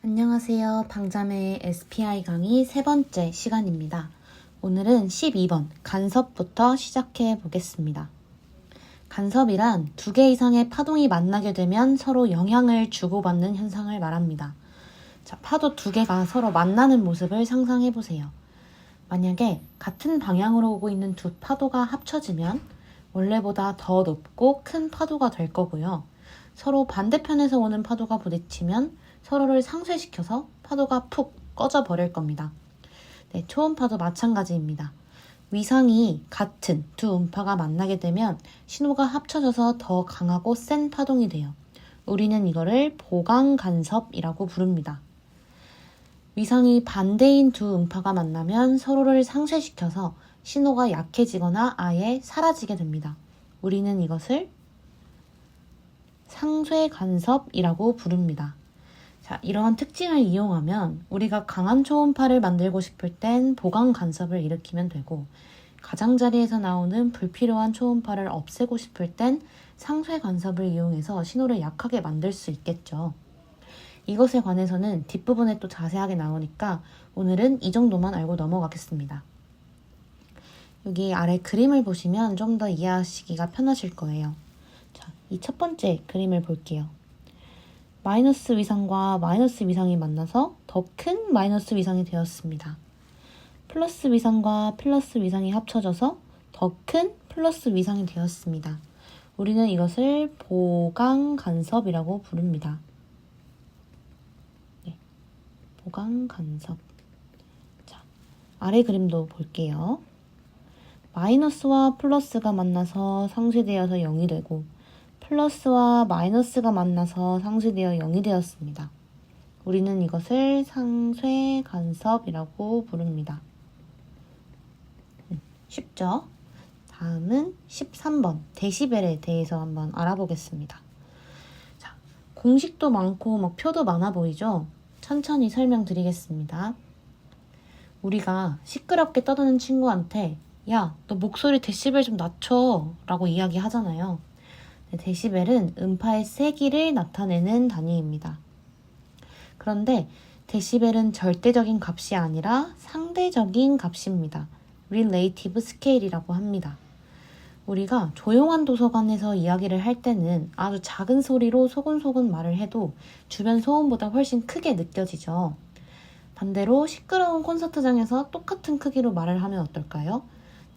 안녕하세요. 방자매의 SPI 강의 세 번째 시간입니다. 오늘은 12번 간섭부터 시작해 보겠습니다. 간섭이란 두 개 이상의 파동이 만나게 되면 서로 영향을 주고받는 현상을 말합니다. 자, 파도 두 개가 서로 만나는 모습을 상상해 보세요. 만약에 같은 방향으로 오고 있는 두 파도가 합쳐지면 원래보다 더 높고 큰 파도가 될 거고요. 서로 반대편에서 오는 파도가 부딪히면 서로를 상쇄시켜서 파도가 푹 꺼져 버릴 겁니다. 네, 초음파도 마찬가지입니다. 위상이 같은 두 음파가 만나게 되면 신호가 합쳐져서 더 강하고 센 파동이 돼요. 우리는 이거를 보강간섭이라고 부릅니다. 위상이 반대인 두 음파가 만나면 서로를 상쇄시켜서 신호가 약해지거나 아예 사라지게 됩니다. 우리는 이것을 상쇄간섭이라고 부릅니다. 자, 이러한 특징을 이용하면 우리가 강한 초음파를 만들고 싶을 땐 보강간섭을 일으키면 되고, 가장자리에서 나오는 불필요한 초음파를 없애고 싶을 땐 상쇄간섭을 이용해서 신호를 약하게 만들 수 있겠죠. 이것에 관해서는 뒷부분에 또 자세하게 나오니까 오늘은 이 정도만 알고 넘어가겠습니다. 여기 아래 그림을 보시면 좀 더 이해하시기가 편하실 거예요. 자, 이 첫 번째 그림을 볼게요. 마이너스 위상과 마이너스 위상이 만나서 더 큰 마이너스 위상이 되었습니다. 플러스 위상과 플러스 위상이 합쳐져서 더 큰 플러스 위상이 되었습니다. 우리는 이것을 보강간섭이라고 부릅니다. 네, 보강간섭. 자, 아래 그림도 볼게요. 마이너스와 플러스가 만나서 상쇄되어서 0이 되고, 플러스와 마이너스가 만나서 상쇄되어 0이 되었습니다. 우리는 이것을 상쇄간섭이라고 부릅니다. 쉽죠? 다음은 13번 데시벨에 대해서 한번 알아보겠습니다. 자, 공식도 많고 표도 많아 보이죠? 천천히 설명드리겠습니다. 우리가 시끄럽게 떠드는 친구한테 야, 너 목소리 데시벨 좀 낮춰 라고 이야기하잖아요. 데시벨은 음파의 세기를 나타내는 단위입니다. 그런데 데시벨은 절대적인 값이 아니라 상대적인 값입니다. Relative Scale이라고 합니다. 우리가 조용한 도서관에서 이야기를 할 때는 아주 작은 소리로 소근소근 말을 해도 주변 소음보다 훨씬 크게 느껴지죠. 반대로 시끄러운 콘서트장에서 똑같은 크기로 말을 하면 어떨까요?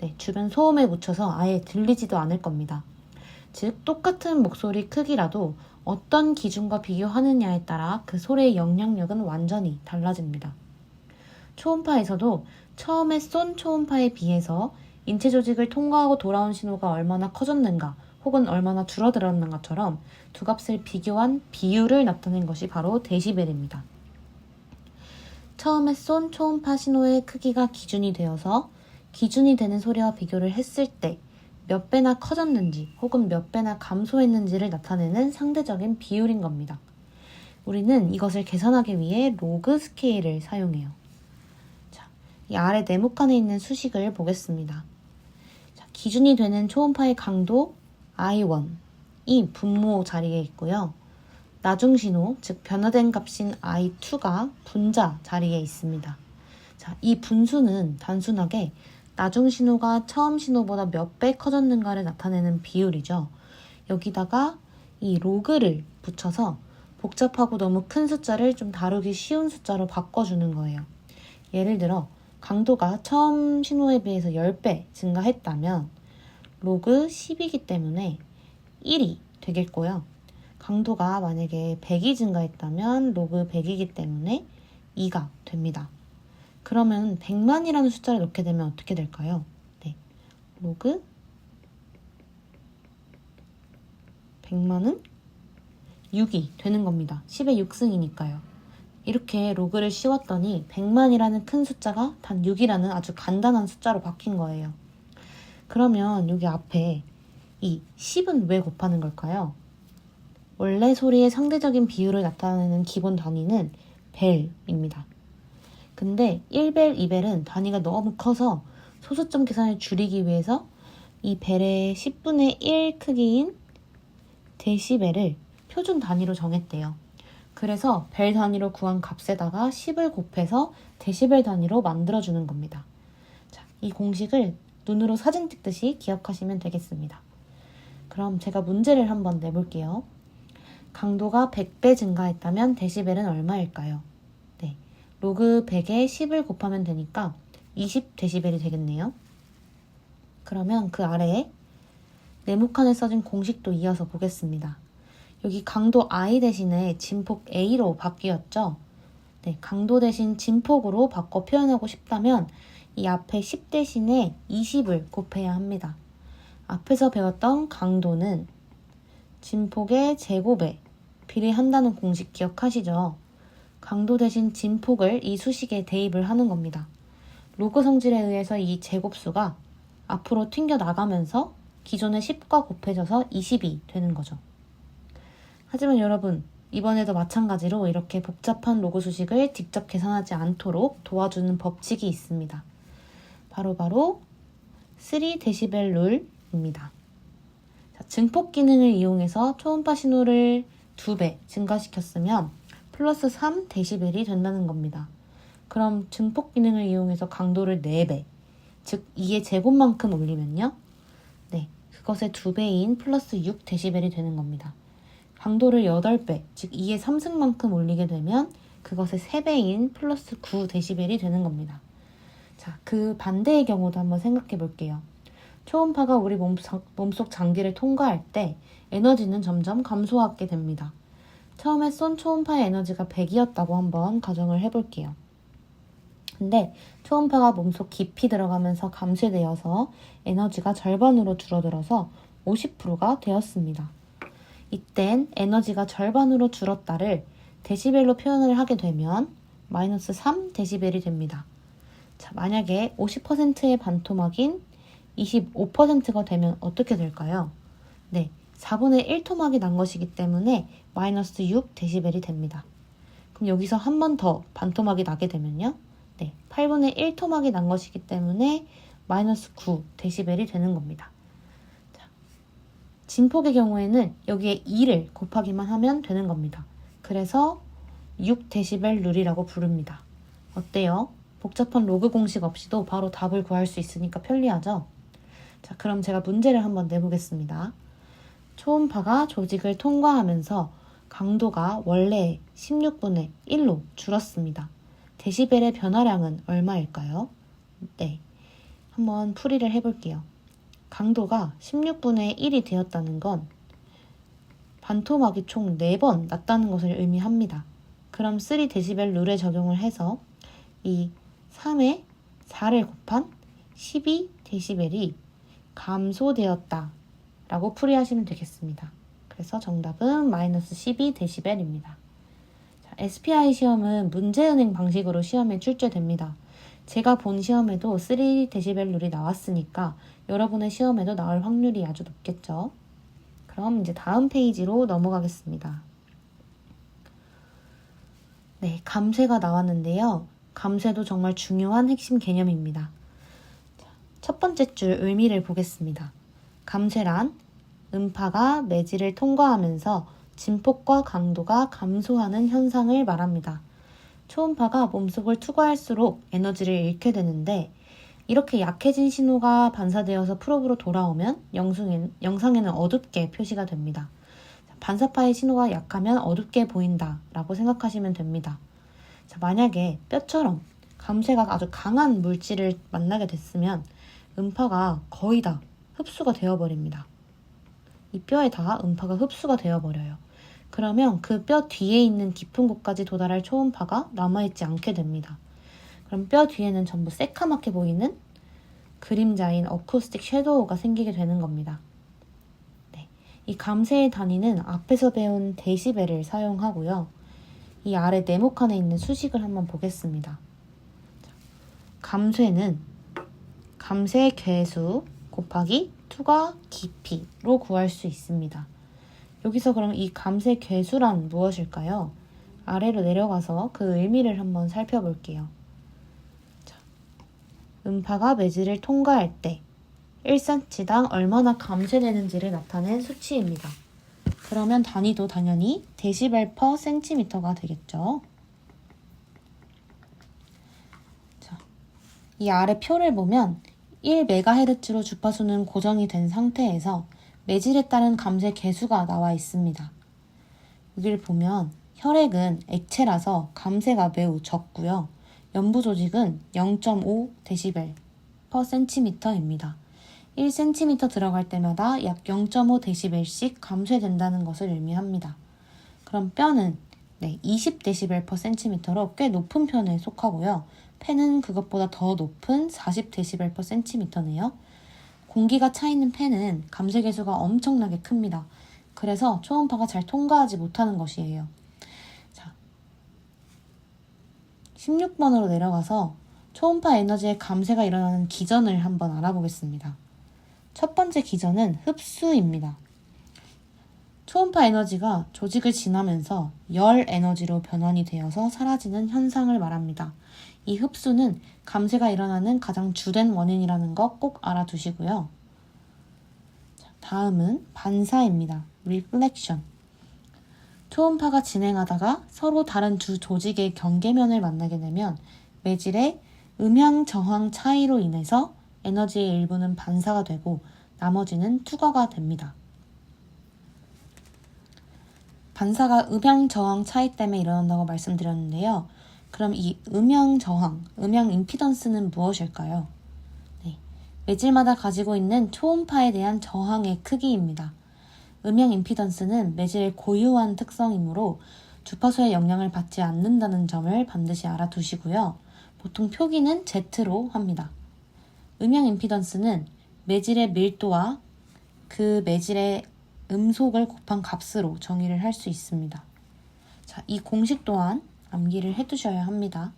네, 주변 소음에 묻혀서 아예 들리지도 않을 겁니다. 즉, 똑같은 목소리 크기라도 어떤 기준과 비교하느냐에 따라 그 소리의 영향력은 완전히 달라집니다. 초음파에서도 처음에 쏜 초음파에 비해서 인체 조직을 통과하고 돌아온 신호가 얼마나 커졌는가 혹은 얼마나 줄어들었는가처럼 두 값을 비교한 비율을 나타낸 것이 바로 데시벨입니다. 처음에 쏜 초음파 신호의 크기가 기준이 되어서 기준이 되는 소리와 비교를 했을 때 몇 배나 커졌는지 혹은 몇 배나 감소했는지를 나타내는 상대적인 비율인 겁니다. 우리는 이것을 계산하기 위해 로그 스케일을 사용해요. 자, 이 아래 네모칸에 있는 수식을 보겠습니다. 자, 기준이 되는 초음파의 강도 I1이 분모 자리에 있고요. 나중신호, 즉 변화된 값인 I2가 분자 자리에 있습니다. 자, 이 분수는 단순하게 나중 신호가 처음 신호보다 몇 배 커졌는가를 나타내는 비율이죠. 여기다가 이 로그를 붙여서 복잡하고 너무 큰 숫자를 좀 다루기 쉬운 숫자로 바꿔주는 거예요. 예를 들어 강도가 처음 신호에 비해서 10배 증가했다면 로그 10이기 때문에 1이 되겠고요. 강도가 만약에 100이 증가했다면 로그 100이기 때문에 2가 됩니다. 그러면 100만이라는 숫자를 넣게 되면 어떻게 될까요? 네, 로그 100만은 6이 되는 겁니다. 10의 6승이니까요. 이렇게 로그를 씌웠더니 100만이라는 큰 숫자가 단 6이라는 아주 간단한 숫자로 바뀐 거예요. 그러면 여기 앞에 이 10은 왜 곱하는 걸까요? 원래 소리의 상대적인 비율을 나타내는 기본 단위는 벨입니다. 근데 1벨, 2벨은 단위가 너무 커서 소수점 계산을 줄이기 위해서 이 벨의 10분의 1 크기인 데시벨을 표준 단위로 정했대요. 그래서 벨 단위로 구한 값에다가 10을 곱해서 데시벨 단위로 만들어주는 겁니다. 자, 이 공식을 눈으로 사진 찍듯이 기억하시면 되겠습니다. 그럼 제가 문제를 한번 내볼게요. 강도가 100배 증가했다면 데시벨은 얼마일까요? 네, 로그 100에 10을 곱하면 되니까 20데시벨이 되겠네요. 그러면 그 아래에 네모칸에 써진 공식도 이어서 보겠습니다. 여기 강도 I 대신에 진폭 A로 바뀌었죠? 네, 강도 대신 진폭으로 바꿔 표현하고 싶다면 이 앞에 10 대신에 20을 곱해야 합니다. 앞에서 배웠던 강도는 진폭의 제곱에 비례한다는 공식 기억하시죠? 강도 대신 진폭을 이 수식에 대입을 하는 겁니다. 로그 성질에 의해서 이 제곱수가 앞으로 튕겨 나가면서 기존의 10과 곱해져서 20이 되는 거죠. 하지만 여러분, 이번에도 마찬가지로 이렇게 복잡한 로그 수식을 직접 계산하지 않도록 도와주는 법칙이 있습니다. 바로 3데시벨 룰입니다. 자, 증폭 기능을 이용해서 초음파 신호를 2배 증가시켰으면 플러스 3데시벨이 된다는 겁니다. 그럼 증폭 기능을 이용해서 강도를 4배, 즉 2의 제곱만큼 올리면요. 네, 그것의 2배인 플러스 6데시벨이 되는 겁니다. 강도를 8배, 즉 2의 3승만큼 올리게 되면 그것의 3배인 플러스 9데시벨이 되는 겁니다. 자, 그 반대의 경우도 한번 생각해 볼게요. 초음파가 우리 몸속 장기를 통과할 때 에너지는 점점 감소하게 됩니다. 처음에 쏜 초음파의 에너지가 100이었다고 한번 가정을 해볼게요. 근데 초음파가 몸속 깊이 들어가면서 감쇄되어서 에너지가 절반으로 줄어들어서 50%가 되었습니다. 이땐 에너지가 절반으로 줄었다를 데시벨로 표현을 하게 되면 마이너스 3데시벨이 됩니다. 자, 만약에 50%의 반토막인 25%가 되면 어떻게 될까요? 네, 4분의 1토막이 난 것이기 때문에 마이너스 6데시벨이 됩니다. 그럼 여기서 한 번 더 반토막이 나게 되면요. 네, 8분의 1토막이 난 것이기 때문에 마이너스 9데시벨이 되는 겁니다. 자, 진폭의 경우에는 여기에 2를 곱하기만 하면 되는 겁니다. 그래서 6데시벨 룰이라고 부릅니다. 어때요? 복잡한 로그 공식 없이도 바로 답을 구할 수 있으니까 편리하죠? 자, 그럼 제가 문제를 한번 내보겠습니다. 초음파가 조직을 통과하면서 강도가 원래 16분의 1로 줄었습니다. 데시벨의 변화량은 얼마일까요? 네, 한번 풀이를 해볼게요. 강도가 16분의 1이 되었다는 건 반토막이 총 4번 났다는 것을 의미합니다. 그럼 3데시벨 룰에 적용을 해서 이 3에 4를 곱한 12데시벨이 감소되었다 라고 풀이하시면 되겠습니다. 그래서 정답은 마이너스 12데시벨입니다. SPI 시험은 문제은행 방식으로 시험에 출제됩니다. 제가 본 시험에도 3데시벨 룰이 나왔으니까 여러분의 시험에도 나올 확률이 아주 높겠죠. 그럼 이제 다음 페이지로 넘어가겠습니다. 네, 감쇄가 나왔는데요. 감쇄도 정말 중요한 핵심 개념입니다. 첫 번째 줄 의미를 보겠습니다. 감쇄란 음파가 매질을 통과하면서 진폭과 강도가 감소하는 현상을 말합니다. 초음파가 몸속을 투과할수록 에너지를 잃게 되는데 이렇게 약해진 신호가 반사되어서 프로브로 돌아오면 영상에는 어둡게 표시가 됩니다. 반사파의 신호가 약하면 어둡게 보인다 라고 생각하시면 됩니다. 자, 만약에 뼈처럼 감쇄가 아주 강한 물질을 만나게 됐으면 음파가 거의 다 흡수가 되어버립니다. 이 뼈에 다 음파가 흡수가 되어버려요. 그러면 그 뼈 뒤에 있는 깊은 곳까지 도달할 초음파가 남아있지 않게 됩니다. 그럼 뼈 뒤에는 전부 새카맣게 보이는 그림자인 어쿠스틱 섀도우가 생기게 되는 겁니다. 네, 이 감쇄의 단위는 앞에서 배운 데시벨을 사용하고요. 이 아래 네모칸에 있는 수식을 한번 보겠습니다. 감쇄는 감쇄 괴수 곱하기 투과 깊이로 구할 수 있습니다. 여기서 그럼 이 감쇄 괴수란 무엇일까요? 아래로 내려가서 그 의미를 한번 살펴볼게요. 자, 음파가 매질을 통과할 때 1cm당 얼마나 감쇄되는지를 나타낸 수치입니다. 그러면 단위도 당연히 데시벨 퍼 센티미터가 되겠죠. 자, 이 아래 표를 보면 1MHz로 주파수는 고정이 된 상태에서 매질에 따른 감쇄 개수가 나와 있습니다. 여기를 보면 혈액은 액체라서 감쇄가 매우 적고요. 연부 조직은 0.5dB per cm입니다. 1cm 들어갈 때마다 약 0.5dB씩 감쇄된다는 것을 의미합니다. 그럼 뼈는 20dB per cm로 꽤 높은 편에 속하고요. 폐는 그것보다 더 높은 40dB per cm네요. 공기가 차 있는 폐는 감쇄 개수가 엄청나게 큽니다. 그래서 초음파가 잘 통과하지 못하는 것이에요. 자, 16번으로 내려가서 초음파 에너지의 감쇄가 일어나는 기전을 한번 알아보겠습니다. 첫 번째 기전은 흡수입니다. 초음파 에너지가 조직을 지나면서 열 에너지로 변환이 되어서 사라지는 현상을 말합니다. 이 흡수는 감쇄가 일어나는 가장 주된 원인이라는 거 꼭 알아두시고요. 다음은 반사입니다. reflection. 초음파가 진행하다가 서로 다른 두 조직의 경계면을 만나게 되면 매질의 음향 저항 차이로 인해서 에너지의 일부는 반사가 되고 나머지는 투과가 됩니다. 반사가 음향 저항 차이 때문에 일어난다고 말씀드렸는데요. 그럼 이 음향 저항, 음향 임피던스는 무엇일까요? 매질마다 가지고 있는 초음파에 대한 저항의 크기입니다. 음향 임피던스는 매질의 고유한 특성이므로 주파수의 영향을 받지 않는다는 점을 반드시 알아두시고요. 보통 표기는 Z로 합니다. 음향 임피던스는 매질의 밀도와 그 매질의 음속을 곱한 값으로 정의를 할 수 있습니다. 자, 이 공식 또한 암기를 해두셔야 합니다.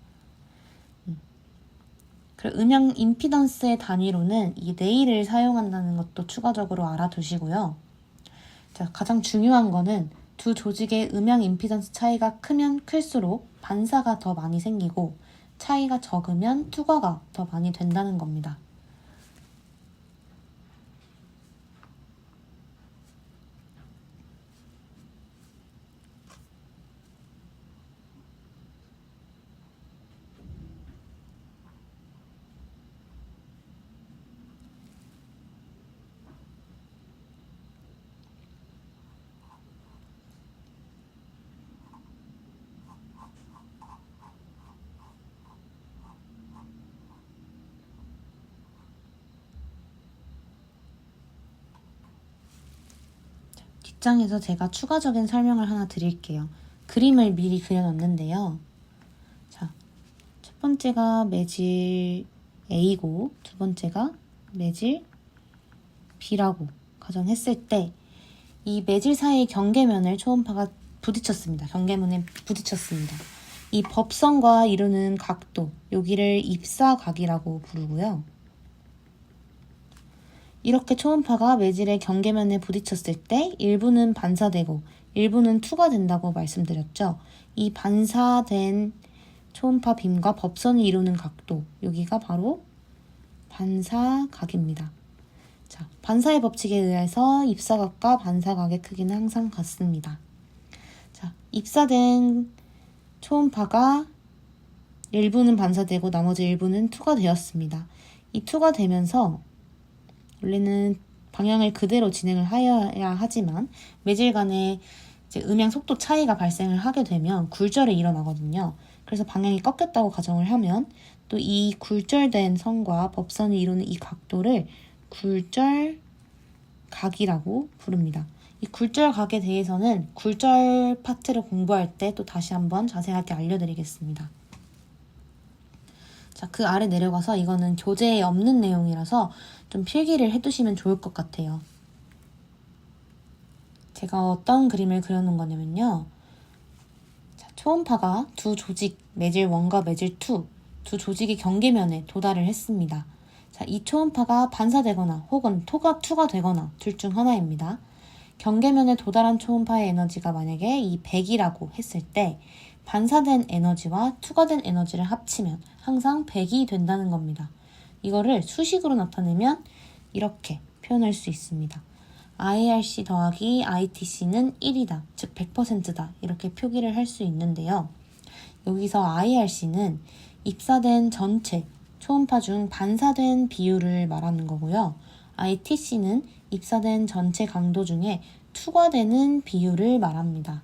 음향 임피던스의 단위로는 이 네일을 사용한다는 것도 추가적으로 알아두시고요. 자, 가장 중요한 거는 두 조직의 음향 임피던스 차이가 크면 클수록 반사가 더 많이 생기고 차이가 적으면 투과가 더 많이 된다는 겁니다. 뒷장에서 제가 추가적인 설명을 하나 드릴게요. 그림을 미리 그려놨는데요. 자, 첫 번째가 매질 A고 두 번째가 매질 B라고 가정했을 때 이 매질 사이의 경계면을 초음파가 부딪혔습니다. 경계면에 부딪혔습니다. 이 법선과 이루는 각도, 여기를 입사각이라고 부르고요. 이렇게 초음파가 매질의 경계면에 부딪혔을 때 일부는 반사되고 일부는 투과된다고 말씀드렸죠. 이 반사된 초음파 빔과 법선이 이루는 각도, 여기가 바로 반사각입니다. 자, 반사의 법칙에 의해서 입사각과 반사각의 크기는 항상 같습니다. 자, 입사된 초음파가 일부는 반사되고 나머지 일부는 투과되었습니다. 이 투과되면서 원래는 방향을 그대로 진행을 하여야 하지만 매질 간에 이제 음향 속도 차이가 발생을 하게 되면 굴절이 일어나거든요. 그래서 방향이 꺾였다고 가정을 하면 또 이 굴절된 선과 법선이 이루는 이 각도를 굴절각이라고 부릅니다. 이 굴절각에 대해서는 굴절 파트를 공부할 때 또 다시 한번 자세하게 알려드리겠습니다. 자, 그 아래 내려가서 이거는 교재에 없는 내용이라서 좀 필기를 해두시면 좋을 것 같아요. 제가 어떤 그림을 그려놓은 거냐면요. 자, 초음파가 두 조직, 매질 1과 매질 2, 두 조직의 경계면에 도달을 했습니다. 자, 이 초음파가 반사되거나 혹은 투과되거나 둘 중 하나입니다. 경계면에 도달한 초음파의 에너지가 만약에 이 100이라고 했을 때 반사된 에너지와 투과된 에너지를 합치면 항상 100이 된다는 겁니다. 이거를 수식으로 나타내면 이렇게 표현할 수 있습니다. IRC 더하기 ITC는 1이다. 즉 100%다. 이렇게 표기를 할 수 있는데요. 여기서 IRC는 입사된 전체 초음파 중 반사된 비율을 말하는 거고요. ITC는 입사된 전체 강도 중에 투과되는 비율을 말합니다.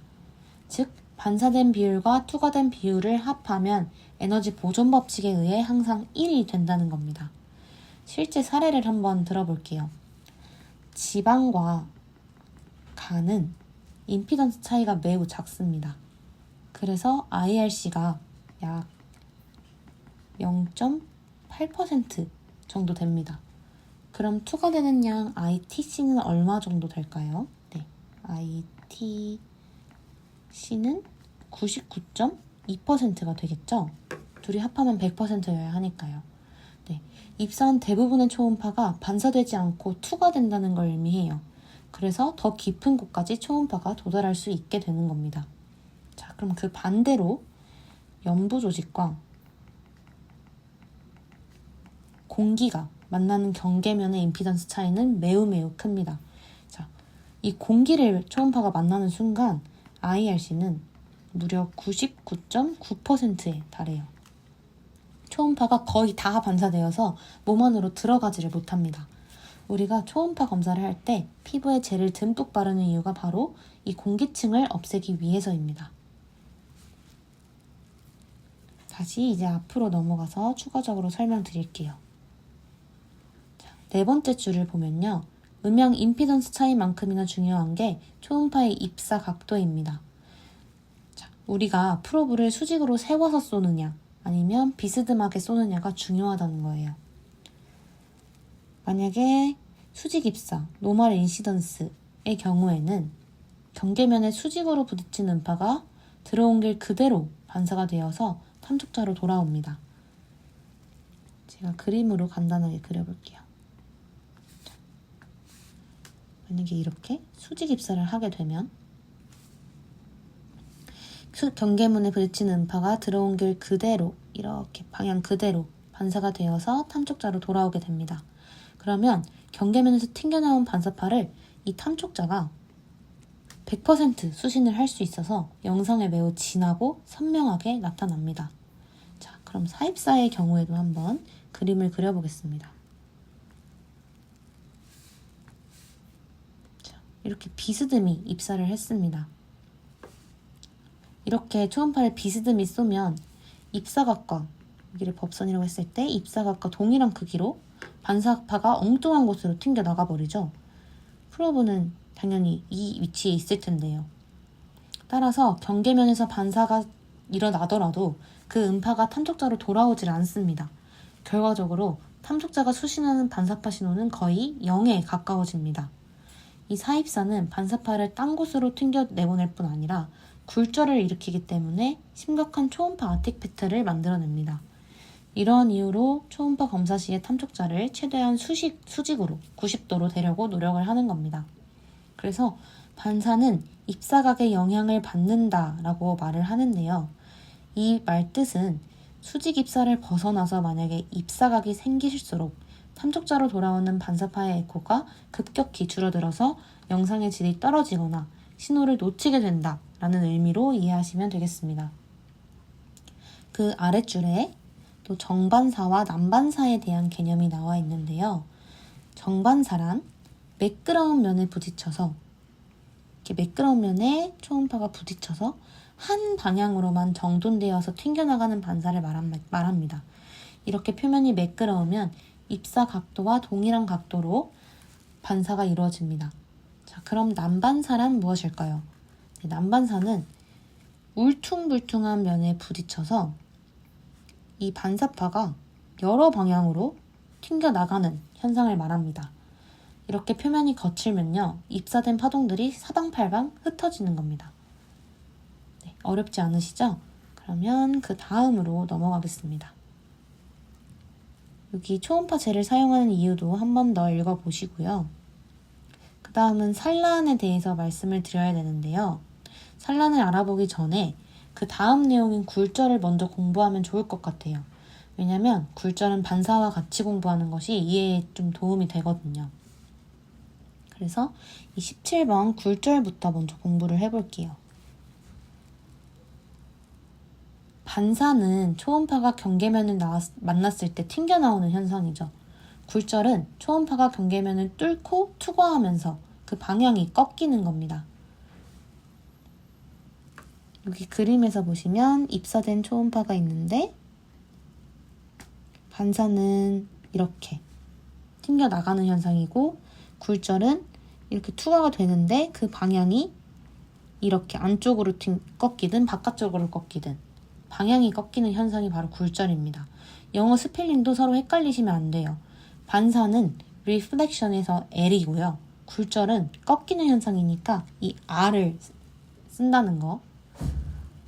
즉 반사된 비율과 투과된 비율을 합하면 에너지 보존 법칙에 의해 항상 1이 된다는 겁니다. 실제 사례를 한번 들어볼게요. 지방과 간은 임피던스 차이가 매우 작습니다. 그래서 IRC가 약 0.8% 정도 됩니다. 그럼 투과되는 양 ITC는 얼마 정도 될까요? 네, ITC는 99.2%가 되겠죠? 둘이 합하면 100%여야 하니까요. 네, 입사한 대부분의 초음파가 반사되지 않고 투과된다는 걸 의미해요. 그래서 더 깊은 곳까지 초음파가 도달할 수 있게 되는 겁니다. 자, 그럼 그 반대로 연부 조직과 공기가 만나는 경계면의 임피던스 차이는 매우 큽니다. 자, 이 공기를 초음파가 만나는 순간 IRC는 무려 99.9%에 달해요. 초음파가 거의 다 반사되어서 몸 안으로 들어가지를 못합니다. 우리가 초음파 검사를 할 때 피부에 젤을 듬뿍 바르는 이유가 바로 이 공기층을 없애기 위해서입니다. 다시 이제 앞으로 넘어가서 추가적으로 설명드릴게요. 네 번째 줄을 보면요. 음향 임피던스 차이만큼이나 중요한 게 초음파의 입사 각도입니다. 자, 우리가 프로브를 수직으로 세워서 쏘느냐 아니면 비스듬하게 쏘느냐가 중요하다는 거예요. 만약에 수직 입사, 노멀 인시던스의 경우에는 경계면에 수직으로 부딪힌 음파가 들어온 길 그대로 반사가 되어서 탐촉자로 돌아옵니다. 제가 그림으로 간단하게 그려볼게요. 자, 만약에 이렇게 수직 입사를 하게 되면 경계문에 부딪히는 음파가 들어온 길 그대로 이렇게 방향 그대로 반사가 되어서 탐촉자로 돌아오게 됩니다. 그러면 경계면에서 튕겨나온 반사파를 이 탐촉자가 100% 수신을 할 수 있어서 영상에 매우 진하고 선명하게 나타납니다. 자, 그럼 사입사의 경우에도 한번 그림을 그려보겠습니다. 자, 이렇게 비스듬히 입사를 했습니다. 이렇게 초음파를 비스듬히 쏘면 입사각과 여기를 법선이라고 했을 때 입사각과 동일한 크기로 반사파가 엉뚱한 곳으로 튕겨 나가버리죠. 프로브는 당연히 이 위치에 있을 텐데요. 따라서 경계면에서 반사가 일어나더라도 그 음파가 탐촉자로 돌아오질 않습니다. 결과적으로 탐촉자가 수신하는 반사파 신호는 거의 0에 가까워집니다. 이 사입사는 반사파를 딴 곳으로 튕겨 내보낼 뿐 아니라 굴절을 일으키기 때문에 심각한 초음파 아티팩트를 만들어냅니다. 이러한 이유로 초음파 검사 시에 탐촉자를 최대한 수직으로 90도로 대려고 노력을 하는 겁니다. 그래서 반사는 입사각의 영향을 받는다라고 말을 하는데요. 이 말뜻은 수직 입사를 벗어나서 만약에 입사각이 생기실수록 탐촉자로 돌아오는 반사파의 에코가 급격히 줄어들어서 영상의 질이 떨어지거나 신호를 놓치게 된다라는 의미로 이해하시면 되겠습니다. 그 아랫줄에 또 정반사와 난반사에 대한 개념이 나와 있는데요. 정반사란 매끄러운 면에 부딪혀서 이렇게 매끄러운 면에 초음파가 부딪혀서 한 방향으로만 정돈되어서 튕겨나가는 반사를 말합니다. 이렇게 표면이 매끄러우면 입사 각도와 동일한 각도로 반사가 이루어집니다. 자, 그럼 난반사란 무엇일까요? 네, 난반사는 울퉁불퉁한 면에 부딪혀서 이 반사파가 여러 방향으로 튕겨나가는 현상을 말합니다. 이렇게 표면이 거칠면요, 입사된 파동들이 사방팔방 흩어지는 겁니다. 네, 어렵지 않으시죠? 그러면 그 다음으로 넘어가겠습니다. 여기 초음파 젤을 사용하는 이유도 한 번 더 읽어보시고요. 그 다음은 산란에 대해서 말씀을 드려야 되는데요. 산란을 알아보기 전에 그 다음 내용인 굴절을 먼저 공부하면 좋을 것 같아요. 왜냐면 굴절은 반사와 같이 공부하는 것이 이해에 좀 도움이 되거든요. 그래서 이 17번 굴절부터 먼저 공부를 해볼게요. 반사는 초음파가 경계면을 만났을 때 튕겨나오는 현상이죠. 굴절은 초음파가 경계면을 뚫고 투과하면서 그 방향이 꺾이는 겁니다. 여기 그림에서 보시면 입사된 초음파가 있는데 반사는 이렇게 튕겨나가는 현상이고 굴절은 이렇게 투과가 되는데 그 방향이 이렇게 안쪽으로 꺾이든 바깥쪽으로 꺾이든 방향이 꺾이는 현상이 바로 굴절입니다. 영어 스펠링도 서로 헷갈리시면 안 돼요. 반사는 reflection에서 L이고요. 굴절은 꺾이는 현상이니까 이 R을 쓴다는 거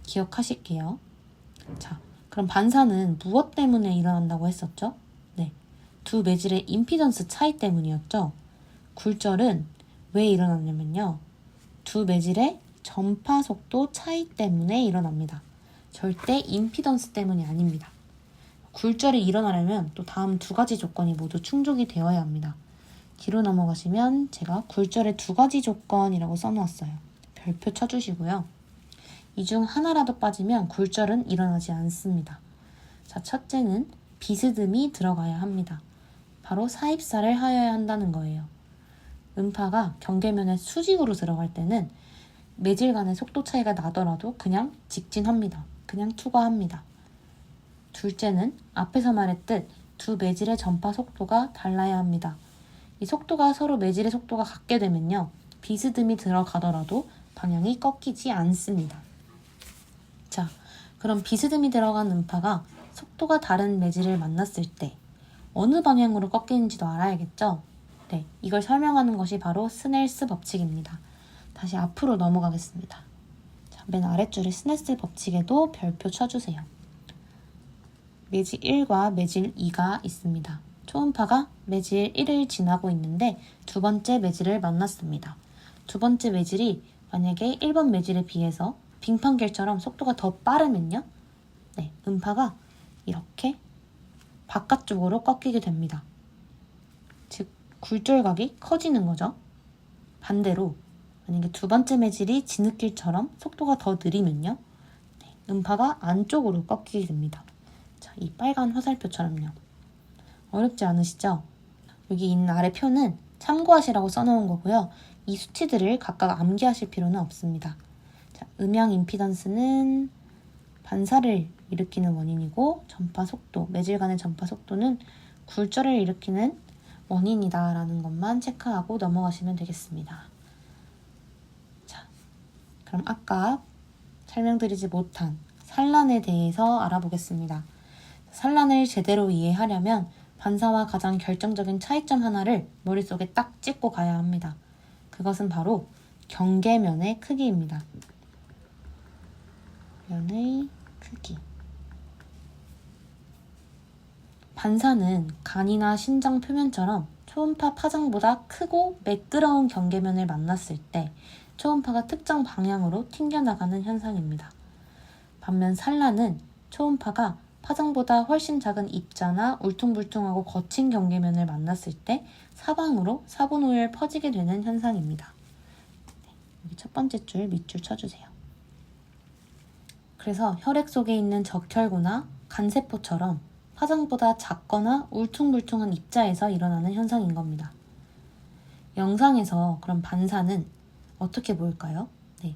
기억하실게요. 자, 그럼 반사는 무엇 때문에 일어난다고 했었죠? 네, 두 매질의 임피던스 차이 때문이었죠. 굴절은 왜 일어났냐면요. 두 매질의 전파 속도 차이 때문에 일어납니다. 절대 임피던스 때문이 아닙니다. 굴절이 일어나려면 또 다음 두 가지 조건이 모두 충족이 되어야 합니다. 뒤로 넘어가시면 제가 굴절의 두 가지 조건이라고 써놓았어요. 별표 쳐주시고요. 이 중 하나라도 빠지면 굴절은 일어나지 않습니다. 자, 첫째는 비스듬히 들어가야 합니다. 바로 사입사를 하여야 한다는 거예요. 음파가 경계면에 수직으로 들어갈 때는 매질 간의 속도 차이가 나더라도 그냥 직진합니다. 그냥 투과합니다. 둘째는 앞에서 말했듯 두 매질의 전파 속도가 달라야 합니다. 이 속도가 서로 매질의 속도가 같게 되면요. 비스듬히 들어가더라도 방향이 꺾이지 않습니다. 자, 그럼 비스듬히 들어간 음파가 속도가 다른 매질을 만났을 때 어느 방향으로 꺾이는지도 알아야겠죠? 네, 이걸 설명하는 것이 바로 스넬스 법칙입니다. 다시 앞으로 넘어가겠습니다. 자, 맨 아랫줄에 스넬스 법칙에도 별표 쳐주세요. 매질 1과 매질 2가 있습니다. 초음파가 매질 1을 지나고 있는데 두 번째 매질을 만났습니다. 두 번째 매질이 만약에 1번 매질에 비해서 빙판길처럼 속도가 더 빠르면요. 네, 음파가 이렇게 바깥쪽으로 꺾이게 됩니다. 즉, 굴절각이 커지는 거죠. 반대로 만약에 두 번째 매질이 진흙길처럼 속도가 더 느리면요. 네, 음파가 안쪽으로 꺾이게 됩니다. 자, 이 빨간 화살표처럼요. 어렵지 않으시죠? 여기 있는 아래 표는 참고하시라고 써놓은 거고요. 이 수치들을 각각 암기하실 필요는 없습니다. 자, 음영 임피던스는 반사를 일으키는 원인이고 전파 속도, 매질 간의 전파 속도는 굴절을 일으키는 원인이다 라는 것만 체크하고 넘어가시면 되겠습니다. 자, 그럼 아까 설명드리지 못한 산란에 대해서 알아보겠습니다. 산란을 제대로 이해하려면 반사와 가장 결정적인 차이점 하나를 머릿속에 딱 찍고 가야 합니다. 그것은 바로 경계면의 크기입니다. 면의 크기. 반사는 간이나 신장 표면처럼 초음파 파장보다 크고 매끄러운 경계면을 만났을 때 초음파가 특정 방향으로 튕겨나가는 현상입니다. 반면 산란은 초음파가 파장보다 훨씬 작은 입자나 울퉁불퉁하고 거친 경계면을 만났을 때 사방으로 사분오일 퍼지게 되는 현상입니다. 여기 첫 번째 줄 밑줄 쳐주세요. 그래서 혈액 속에 있는 적혈구나 간세포처럼 파장보다 작거나 울퉁불퉁한 입자에서 일어나는 현상인 겁니다. 영상에서 그럼 반사는 어떻게 보일까요? 네,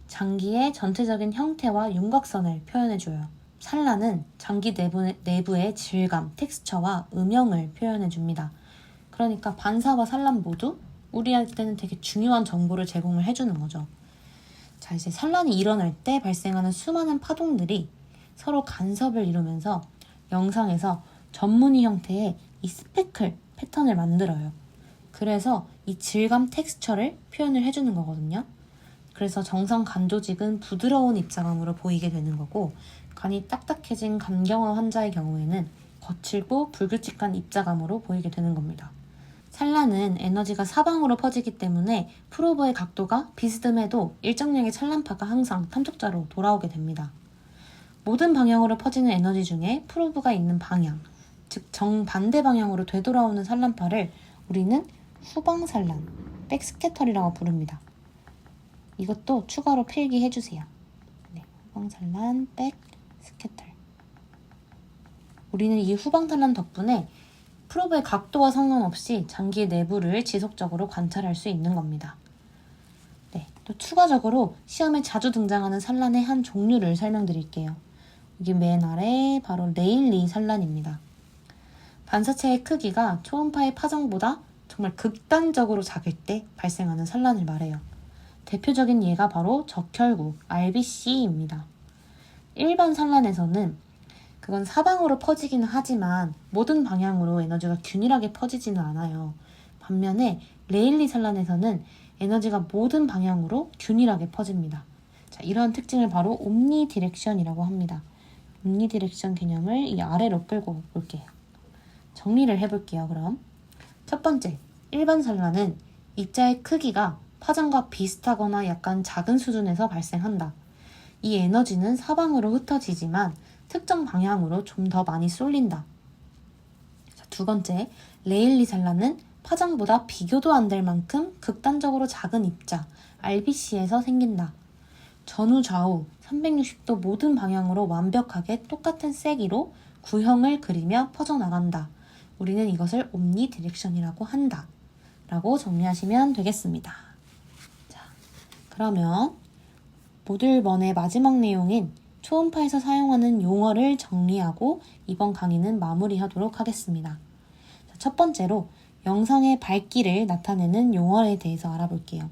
장기의 전체적인 형태와 윤곽선을 표현해줘요. 산란은 장기 내부의 질감, 텍스처와 음영을 표현해줍니다. 그러니까 반사와 산란 모두 우리한테는 되게 중요한 정보를 제공을 해주는 거죠. 자, 이제 산란이 일어날 때 발생하는 수많은 파동들이 서로 간섭을 이루면서 영상에서 전무늬 형태의 이 스페클 패턴을 만들어요. 그래서 이 질감 텍스처를 표현을 해주는 거거든요. 그래서 정상 간 조직은 부드러운 입자감으로 보이게 되는 거고 간이 딱딱해진 간경화 환자의 경우에는 거칠고 불규칙한 입자감으로 보이게 되는 겁니다. 산란은 에너지가 사방으로 퍼지기 때문에 프로브의 각도가 비스듬해도 일정량의 산란파가 항상 탐적자로 돌아오게 됩니다. 모든 방향으로 퍼지는 에너지 중에 프로브가 있는 방향, 즉 정반대 방향으로 되돌아오는 산란파를 우리는 후방산란, 백스캐터리라고 부릅니다. 이것도 추가로 필기해주세요. 네, 후방산란 백스캐터. 우리는 이 후방산란 덕분에 프로브의 각도와 상관없이 장기의 내부를 지속적으로 관찰할 수 있는 겁니다. 네, 또 추가적으로 시험에 자주 등장하는 산란의 한 종류를 설명드릴게요. 여기 맨 아래 바로 레일리 산란입니다. 반사체의 크기가 초음파의 파장보다 정말 극단적으로 작을 때 발생하는 산란을 말해요. 대표적인 예가 바로 적혈구 RBC입니다. 일반 산란에서는 그건 사방으로 퍼지기는 하지만 모든 방향으로 에너지가 균일하게 퍼지지는 않아요. 반면에 레일리 산란에서는 에너지가 모든 방향으로 균일하게 퍼집니다. 자, 이런 특징을 바로 옴니 디렉션이라고 합니다. 옴니 디렉션 개념을 이 아래로 끌고 볼게요. 정리를 해볼게요. 그럼 첫 번째, 일반 산란은 입자의 크기가 파장과 비슷하거나 약간 작은 수준에서 발생한다. 이 에너지는 사방으로 흩어지지만 특정 방향으로 좀 더 많이 쏠린다. 자, 두 번째, 레일리 산란은 파장보다 비교도 안 될 만큼 극단적으로 작은 입자 RBC에서 생긴다. 전후 좌우 360도 모든 방향으로 완벽하게 똑같은 세기로 구형을 그리며 퍼져나간다. 우리는 이것을 옴니 디렉션이라고 한다. 라고 정리하시면 되겠습니다. 자, 그러면 모듈 1의 마지막 내용인 초음파에서 사용하는 용어를 정리하고 이번 강의는 마무리하도록 하겠습니다. 자, 첫 번째로 영상의 밝기를 나타내는 용어에 대해서 알아볼게요.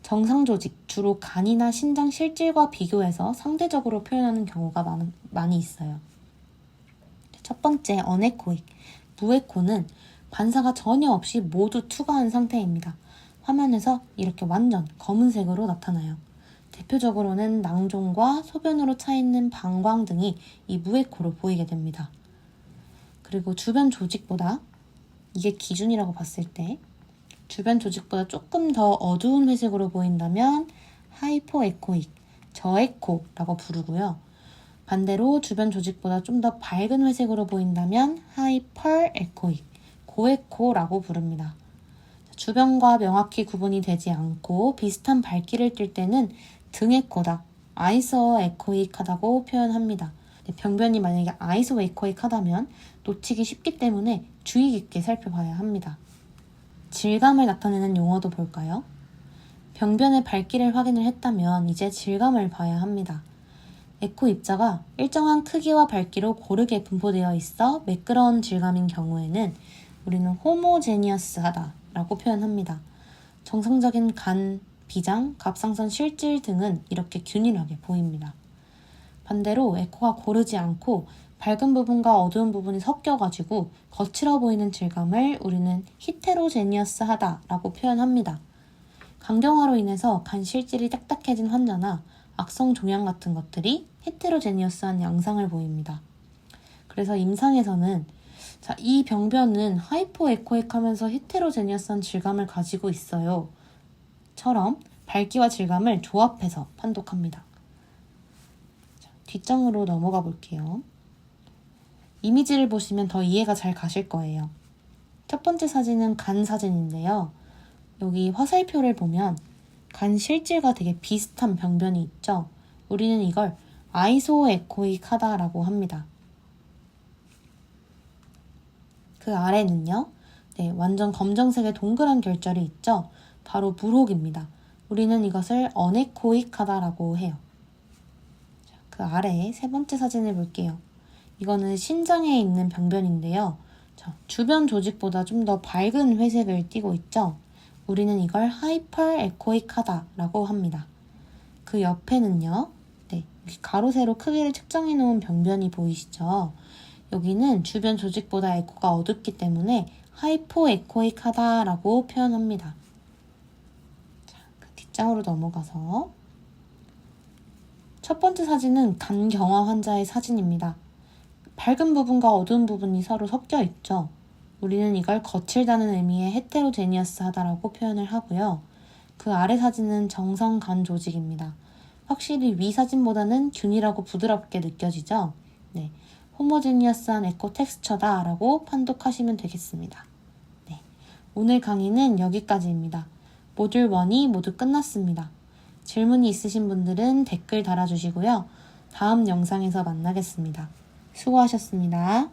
정상 조직, 주로 간이나 신장 실질과 비교해서 상대적으로 표현하는 경우가 많이 있어요. 첫 번째, 어네코익, 무에코는 반사가 전혀 없이 모두 투과한 상태입니다. 화면에서 이렇게 완전 검은색으로 나타나요. 대표적으로는 낭종과 소변으로 차있는 방광 등이 이 무에코로 보이게 됩니다. 그리고 주변 조직보다, 이게 기준이라고 봤을 때 주변 조직보다 조금 더 어두운 회색으로 보인다면 하이포에코익, 저에코라고 부르고요. 반대로 주변 조직보다 좀 더 밝은 회색으로 보인다면 하이퍼에코익, 고에코라고 부릅니다. 주변과 명확히 구분이 되지 않고 비슷한 밝기를 띌 때는 등에코다, 아이소에코익하다고 표현합니다. 병변이 만약에 아이소에코익하다면 놓치기 쉽기 때문에 주의 깊게 살펴봐야 합니다. 질감을 나타내는 용어도 볼까요? 병변의 밝기를 확인을 했다면 이제 질감을 봐야 합니다. 에코 입자가 일정한 크기와 밝기로 고르게 분포되어 있어 매끄러운 질감인 경우에는 우리는 호모제니어스하다 라고 표현합니다. 정상적인 간, 비장, 갑상선 실질 등은 이렇게 균일하게 보입니다. 반대로 에코가 고르지 않고 밝은 부분과 어두운 부분이 섞여가지고 거칠어 보이는 질감을 우리는 히테로제니어스하다 라고 표현합니다. 강경화로 인해서 간 실질이 딱딱해진 환자나 악성 종양 같은 것들이 헤테로제니어스한 양상을 보입니다. 그래서 임상에서는 이 병변은 하이포에코익하면서 헤테로제니어스한 질감을 가지고 있어요. 처럼 밝기와 질감을 조합해서 판독합니다. 뒷장으로 넘어가 볼게요. 이미지를 보시면 더 이해가 잘 가실 거예요. 첫 번째 사진은 간 사진인데요. 여기 화살표를 보면 간 실질과 되게 비슷한 병변이 있죠. 우리는 이걸 아이소에코익하다라고 합니다. 그 아래는요. 네, 완전 검정색의 동그란 결절이 있죠. 바로 물혹입니다. 우리는 이것을 어네코익하다라고 해요. 그 아래 세 번째 사진을 볼게요. 이거는 신장에 있는 병변인데요. 주변 조직보다 좀 더 밝은 회색을 띠고 있죠. 우리는 이걸 하이퍼에코익하다라고 합니다. 그 옆에는요. 네, 가로 세로 크기를 측정해 놓은 병변이 보이시죠? 여기는 주변 조직보다 에코가 어둡기 때문에 하이포에코익하다라고 표현합니다. 자, 그 뒷장으로 넘어가서 첫 번째 사진은 간경화 환자의 사진입니다. 밝은 부분과 어두운 부분이 서로 섞여 있죠. 우리는 이걸 거칠다는 의미의 헤테로제니어스하다라고 표현을 하고요. 그 아래 사진은 정상 간 조직입니다. 확실히 위 사진보다는 균일하고 부드럽게 느껴지죠? 네, 호모제니어스한 에코 텍스처다라고 판독하시면 되겠습니다. 네, 오늘 강의는 여기까지입니다. 모듈 1이 모두 끝났습니다. 질문이 있으신 분들은 댓글 달아주시고요. 다음 영상에서 만나겠습니다. 수고하셨습니다.